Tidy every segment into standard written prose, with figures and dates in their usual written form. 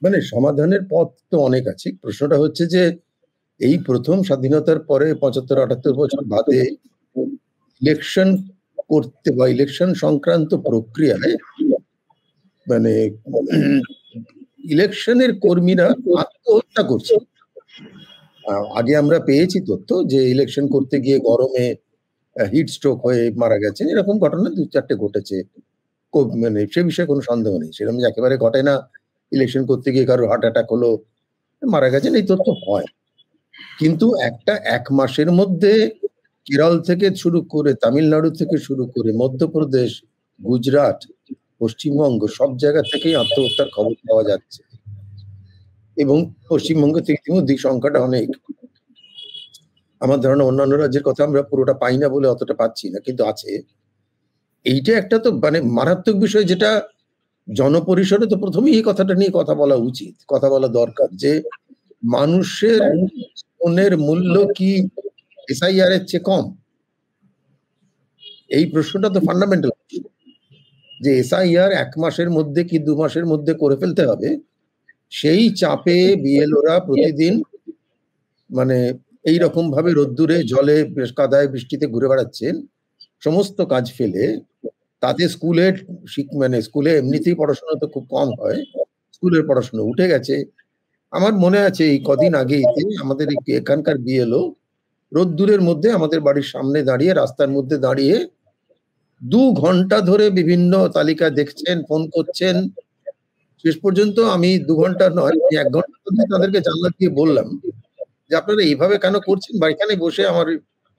মানে সমাধানের পথ তো অনেক আছে। প্রশ্নটা হচ্ছে যে এই প্রথম স্বাধীনতার পরে ৭৫-৭৮ বছর বাদে ইলেকশন করতে বা ইলেকশন সংক্রান্ত প্রক্রিয়ায় মানে ইলেকশনের কর্মীরা আত্মহত্যা করছে। আগে আমরা পেয়েছি তথ্য যে ইলেকশন করতে গিয়ে গরমে হিট স্ট্রোক হয়ে মারা গেছেন, এরকম ঘটনা ২-৪টে ঘটেছে। মানে সে বিষয়ে কোনো সন্দেহ নেই। সেরকম যে একেবারে ঘটে না, ইলেকশন করতে গিয়ে কারোর হার্ট অ্যাটাক হলো, মারা গেছেন, এই তথ্য হয়। কিন্তু একটা ১ মাসের মধ্যে কেরল থেকে শুরু করে, তামিলনাড়ু থেকে শুরু করে, মধ্যপ্রদেশ, গুজরাট, পশ্চিমবঙ্গ সব জায়গা থেকেই আত্মহত্যার খবর পাওয়া যাচ্ছে। এবং পশ্চিমবঙ্গ থেকে ইতিমধ্যে সংখ্যাটা অনেক। আমার ধারণা অন্যান্য রাজ্যের কথা আমরা পুরোটা পাই না বলে অতটা পাচ্ছি না, কিন্তু আছে। এইটা একটা তো মানে মারাত্মক বিষয়, যেটা জনপরিসরে তো প্রথমেই এই কথাটা নিয়ে কথা বলা উচিত, কথা বলা দরকার যে মানুষের জীবনের মূল্য কি এসআইআর এর চেয়ে কম? এই প্রশ্নটা তো ফান্ডামেন্টাল প্রশ্ন, যে এসআইআর ১ মাসের মধ্যে কি ২ মাসের মধ্যে করে ফেলতে হবে, সেই চাপে বিএলওরা প্রতিদিন মানে এইরকম ভাবে রোদ্দুরে জলে কাদায় বৃষ্টিতে ঘুরে বেড়াচ্ছেন সমস্ত কাজ ফেলে। তাতে স্কুলের মানে স্কুলে এমনিতেই পড়াশোনা তো খুব কম হয়, স্কুলের পড়াশোনা উঠে গেছে। আমার মনে আছে এই কদিন আগেই আমাদের এখানকার বিএলও রোদ্দুরের মধ্যে আমাদের বাড়ির সামনে দাঁড়িয়ে, রাস্তার মধ্যে দাঁড়িয়ে ২ ঘন্টা ধরে বিভিন্ন তালিকা দেখছেন, ফোন করছেন। শেষ পর্যন্ত আমি ২ ঘন্টা নয়, ১ ঘন্টা ধরে তাদেরকে জানলা দিয়ে বললাম যে আপনারা এইভাবে কেন করছেন, বা এখানে বসে আমার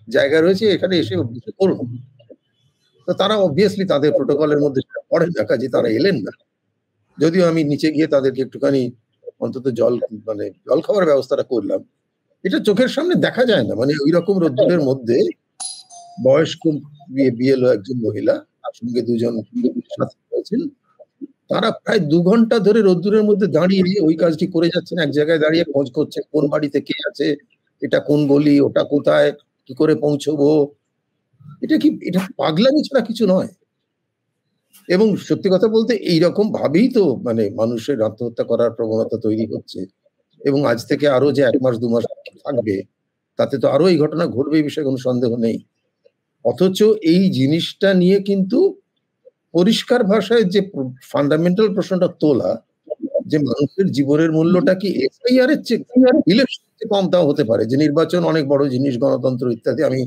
জায়গা রয়েছে, এখানে এসে করুন। তো তারা অবভিয়াসলি তাদের প্রোটোকলের মধ্যে পড়ে না, কাজে তারা এলেন না। যদিও আমি নিচে গিয়ে তাদেরকে একটুখানি অন্তত মানে জল খাওয়ার ব্যবস্থাটা করলাম। এটা চোখের সামনে দেখা যায় না, মানে ওই রকম রোদ্দুরের মধ্যে বয়স্ক বিএলও একজন মহিলা, তার সঙ্গে ২ জন সাথী রয়েছেন, তারা প্রায় ২ ঘন্টা ধরে রোদ্দুরের মধ্যে দাঁড়িয়ে ওই কাজটি করে যাচ্ছেন। এক জায়গায় দাঁড়িয়ে খোঁজ করছেন কোন বাড়িতে কে আছে, এটা কোন গলি, ওটা কোথায়, কি করে পৌঁছবো। এটা পাগলামি ছাড়া কিছু নয়। এবং সত্যি কথা বলতে এইরকম ভাবেই তো মানে মানুষের আত্মহত্যা করার প্রবণতা তৈরি হচ্ছে। এবং আজ থেকে আরো যে ১ মাস ২ মাস থাকবে, তাতে তো আরো এই ঘটনা ঘটবে, এই বিষয়ে কোনো সন্দেহ নেই। অথচ এই জিনিসটা নিয়ে কিন্তু পরিষ্কার ভাষায় যে ফান্ডামেন্টাল প্রশ্নটা তোলা, যে মানুষের জীবনের মূল্যটা কি এসআইআর এর চেয়ে, ইলেকশনের চেয়ে কম তাও হতে পারে, যে নির্বাচন অনেক বড় জিনিস, গণতন্ত্র ইত্যাদি, আমি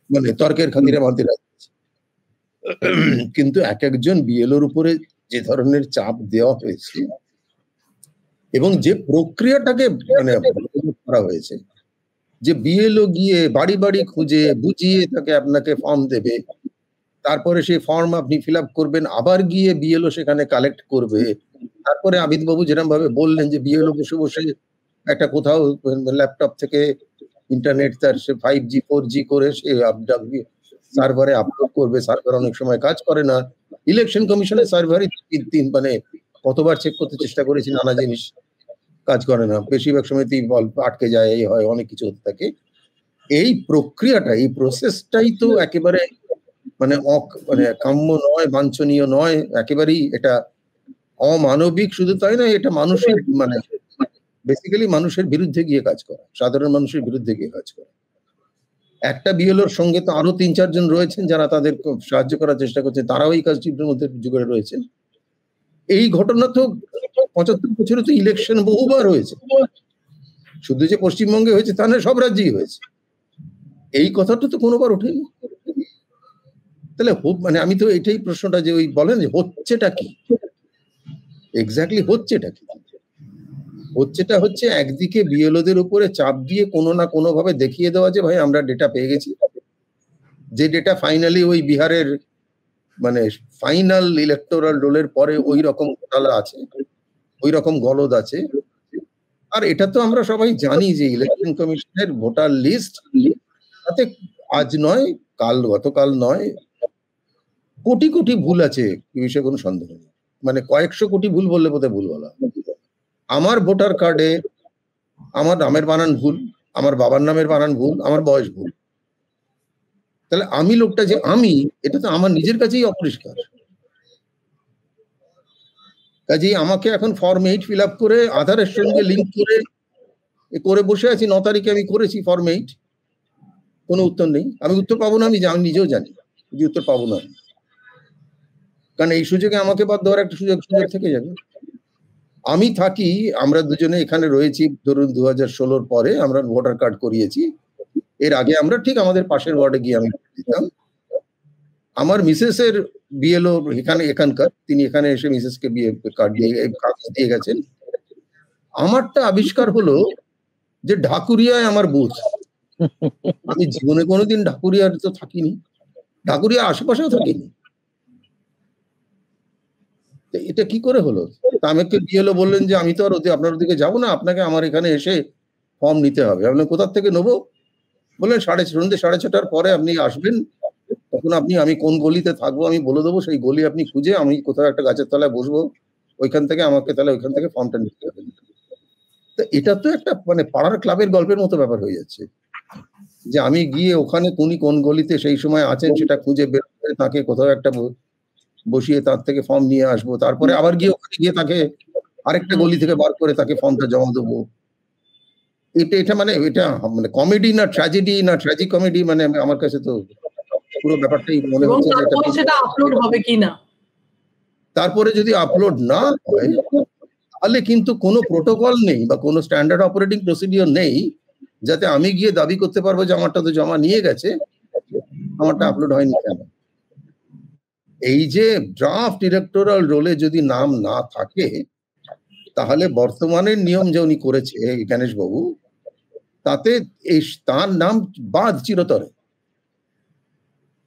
মানে তর্কের খাতিরে মানতে রাজি। কিন্তু একজন বিএলওর উপরে যে ধরনের চাপ দেওয়া হয়েছে এবং যে প্রক্রিয়াটাকে মানে করা হয়েছে, যে বিএলও গিয়ে বাড়ি বাড়ি খুঁজে বুঝিয়ে তাকে আপনাকে ফর্ম দেবে, তারপরে সেই ফর্ম আপনি ফিল আপ করবেন, আবার গিয়ে বিএলও সেখানে কালেক্ট করবে, তারপরে আবিদ বাবু যেরকম ভাবে বললেন যে বিএলও বসে বসে একটা কোথাও ল্যাপটপ থেকে ইন্টারনেট তার সে 5G 4G করে সে সার্ভারে আপলোড করবে, সার্ভার অনেক সময় কাজ করে না। ইলেকশন কমিশনের সার্ভারই মানে কতবার চেক করতে চেষ্টা করেছি, নানা জিনিস কাজ করে না, বেশিরভাগ সময়তেই আটকে যায়, এই হয়, অনেক কিছু হতে থাকে। এই প্রক্রিয়াটা, এই প্রসেসটাই তো একেবারে মানে মানে কাম্য নয়, বাঞ্ছনীয় নয়, একেবারেই এটা অমানবিক। শুধু তাই নয়, এটা মানুষের মানে বেসিক্যালি মানুষের বিরুদ্ধে গিয়ে কাজ করা, সাধারণ মানুষের বিরুদ্ধে গিয়ে কাজ করা। একটা বিএলওর সঙ্গে তো আরো ৩-৪ জন রয়েছেন যারা তাদের সাহায্য করার চেষ্টা করছে, তারাও এই কাজটির মধ্যে যুগে রয়েছেন। এই ঘটনা তো ৭৫ বছরে তো ইলেকশন বহুবার হয়েছে, শুধু যে পশ্চিমবঙ্গে হয়েছে তা নয়, সব রাজ্যেই হয়েছে। এই কথাটা তো কোনোবার ওঠেনি। তাহলে মানে আমি তো এটাই প্রশ্নটা, যে ওই বলেন যে হচ্ছেটা কি, এক্স্যাক্টলি হচ্ছেটা কি? হচ্ছেটা হচ্ছে একদিকে বিএলওদের উপরে চাপ দিয়ে কোনো না কোনো ভাবে দেখিয়ে দেওয়া যে ভাই আমরা ডেটা পেয়ে গেছি, যে ডেটা ফাইনালি ওই বিহারের মানে ফাইনাল ইলেকটোরাল রোলের পরে ওই রকম ঘোটালা আছে, ওই রকম গলদ আছে। আর এটা তো আমরা সবাই জানি যে ইলেকশন কমিশনের ভোটার লিস্ট, তাতে আজ নয় কাল, গতকাল নয়, কোটি কোটি ভুল আছে, এ বিষয়ে কোনো সন্দেহ নেই। মানে কয়েকশো কোটি ভুল বললে বোধহয় ভুল বলা। আমার ভোটার কার্ডে আমার নামের বানান ভুল, আমার বাবার নামের বানান ভুল, আমার বয়স ভুল। তাহলে আমি লোকটা যে আমি, এটা তো আমার নিজের কাছেই অপরিষ্কার। কাজেই আমাকে এখন ফর্ম 8 ফিল আপ করে আধারের সঙ্গে লিঙ্ক করে বসে আছি। 9 তারিখে আমি করেছি ফর্ম 8, কোনো উত্তর নেই। আমি উত্তর পাবো না, আমি নিজেও জানি যে উত্তর পাবো না, কারণ এই সুযোগে আমাকে বাদ দেওয়ার একটা সুযোগ থেকে যাবে। আমি থাকি, আমরা দুজনে এখানে রয়েছি ধরুন 2016 পরে আমরা ভোটার কার্ড করিয়েছি। এর আগে আমরা ঠিক আমাদের পাশের ওয়ার্ডে গিয়ে আমি দিতাম। আমার মিসেসের বিএলও এখানকার, তিনি এখানে এসে মিসেসকে বিয়ে কার্ড দিয়ে কাগজ দিয়ে গেছেন। আমারটা আবিষ্কার হলো যে ঢাকুরিয়ায় আমার বুথ। আমি জীবনে কোনোদিন ঢাকুরিয়ার তো থাকিনি, ঢাকুরিয়া আশেপাশেও থাকিনি। এটা কি করে হলো? আমাকে বিএলও বললেন যে আমি তো আর আপনার ওদিকে যাবো না, আপনাকে আমার এখানে এসে ফর্ম নিতে হবে। আমি কোথা থেকে নেবো? বললেন সন্ধ্যে 6:30টার পরে আপনি আসবেন, তখন আমি কোন গলিতে থাকবো আমি বলে দেবো, সেই গলি আপনি খুঁজে আমি কোথাও একটা গাছের তলায় বসবো, ওইখান থেকে ওইখান থেকে ফর্মটা নিতে হবে। তো এটা তো একটা মানে পাড়ার ক্লাবের গল্পের মতো ব্যাপার হয়ে যাচ্ছে, যে আমি গিয়ে ওখানে কোন গলিতে সেই সময় আছেন সেটা খুঁজে বের করে তাকে কোথাও একটা বসিয়ে তার থেকে ফর্ম নিয়ে আসবো, তারপরে আবার গিয়ে ওখানে গিয়ে তাকে আরেকটা গলি থেকে বার করে তাকে ফর্মটা জমা দেবো। এটা মানে কমেডি না ট্র্যাজেডি না ট্র্যাজিক কমেডি, মানে আমার কাছে তো পুরো ব্যাপারটাই মনে হচ্ছে যে সেটা আপলোড হবে কিনা। তারপরে যদি আপলোড না হয় তাহলে কিন্তু কোনো প্রোটোকল নেই বা কোনো স্ট্যান্ডার্ড অপারেটিং প্রসিডিওর নেই যাতে আমি গিয়ে দাবি করতে পারবো যে আমারটা তো জমা নিয়ে গেছে, আমারটা আপলোড হয়নি কেন। এই যে ড্রাফট ইলেকটোরাল রোলে যদি নাম না থাকে, তাহলে বর্তমানের নিয়ম যে উনি করেছে গণেশ বাবু, তাতে তার নাম বাদ চিরতরে।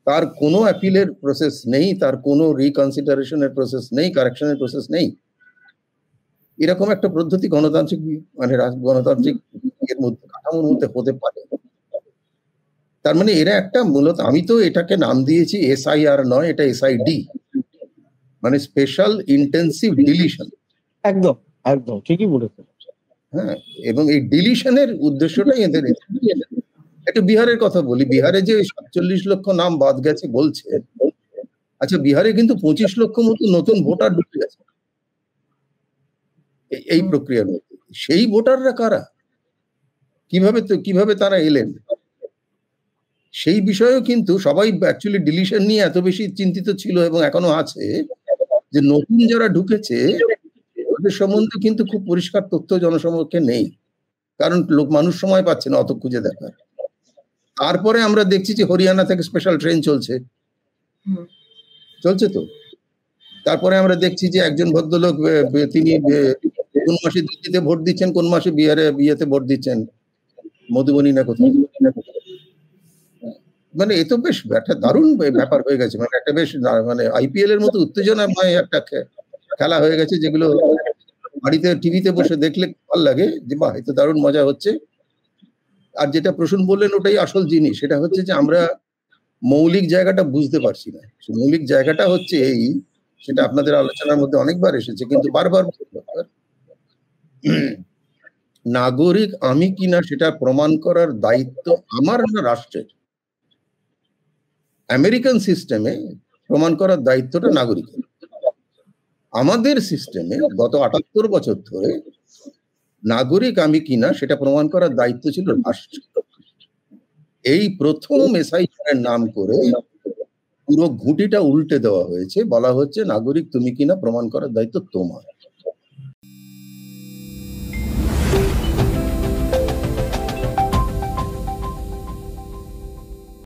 তার কোনো অ্যাপিলের প্রসেস নেই, তার কোনো রিকনসিডারেশনের প্রসেস নেই, কারেকশনের প্রসেস নেই। এরকম একটা পদ্ধতি গণতান্ত্রিক এর মধ্যে কাঠামোর মধ্যে হতে পারে? তার মানে এরা একটা মূলত, আমি তো এটাকে নাম দিয়েছি SIR নয়, এটা SID, মানে স্পেশাল ইন্টেন্সিভ ডিলিশন। একদম একদম ঠিকই বলেছেন। হ্যাঁ, এবং এই ডিলিশনের উদ্দেশ্যটাই এদের। একটু বিহারের কথা বলি। বিহারে যে 47 লক্ষ নাম বাদ গেছে বলছে, আচ্ছা বিহারে কিন্তু 25 লক্ষ মতো নতুন ভোটার ঢুকে গেছে এই প্রক্রিয়ার মধ্যে। সেই ভোটাররা কারা, কিভাবে তারা এলেন, সেই বিষয়েও কিন্তু সবাই অ্যাকচুয়ালি ডিলিশন নিয়ে এত বেশি চিন্তিত ছিল এবং এখনো আছে যে নতুন যারা ঢুকেছে তাদের সম্বন্ধে কিন্তু খুব পরিষ্কার তথ্য জনসমক্ষে নেই, কারণ মানুষ সময় পাচ্ছে না অত খুঁজে দেখার। তারপরে আমরা দেখছি যে হরিয়ানা থেকে স্পেশাল ট্রেন চলছে তো। তারপরে আমরা দেখছি যে একজন ভদ্রলোক তিনি কোন মাসে দিল্লিতে ভোট দিচ্ছেন, কোন মাসে বিয়েতে ভোট দিচ্ছেন, মধুবনী না কোথাও। মানে এ তো বেশ একটা দারুণ ব্যাপার হয়ে গেছে, মানে একটা বেশ মানে IPL এর মতো উত্তেজনাময় একটা খেলা হয়ে গেছে, যেগুলো বাড়িতে টিভিতে বসে দেখলে ভালো লাগে যে বাহ, এত দারুণ মজা হচ্ছে। আর যেটা প্রসূন বললেন ওটাই আসল জিনিস, সেটা হচ্ছে যে আমরা মৌলিক জায়গাটা বুঝতে পারছি না। মৌলিক জায়গাটা হচ্ছে এই, সেটা আপনাদের আলোচনার মধ্যে অনেকবার এসেছে কিন্তু বারবার নাগরিক আমি কিনা সেটা প্রমাণ করার দায়িত্ব আমার না রাষ্ট্রের। আমেরিকান সিস্টেমে প্রমাণ করার দায়িত্বটা নাগরিকের। আমাদের সিস্টেমে গত 78 বছর ধরে নাগরিক আমি কিনা সেটা প্রমাণ করার দায়িত্ব ছিল রাষ্ট্র। এই প্রথম SIR নাম করে পুরো ঘুঁটিটা উল্টে দেওয়া হয়েছে, বলা হচ্ছে নাগরিক তুমি কিনা প্রমাণ করার দায়িত্ব তোমার।